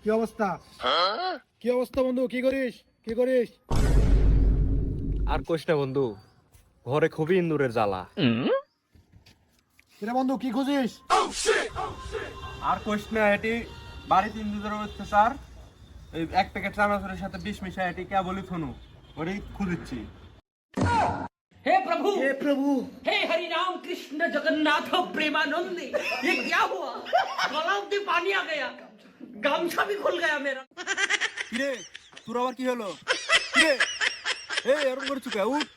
কি অবস্থা? কি অবস্থা বন্ধু? কি করিস? কি করিস? আর কোষ না বন্ধু, ঘরে খুবই ইন্দুরের জ্বালা। কিরে বন্ধু, কি খুঁজিস? আর কোষ না, এটি বাড়িতে ইন্দুরের অত্যাচার। এই এক প্যাকেট চানাচুরের সাথে বিষ মিশাই এটি কেবলই থনু ওটাই খুঁজিচ্ছি। हे प्रभु হে প্রভু, हे हरि राम कृष्ण जगन्नाथ प्रेमानंद, ये क्या हुआ? गला में पानी आ गया, गामछा भी खुल गया मेरा। কিরে তোর আবার কি হলো? কিরে এই এরকম করছু কে? উঠ।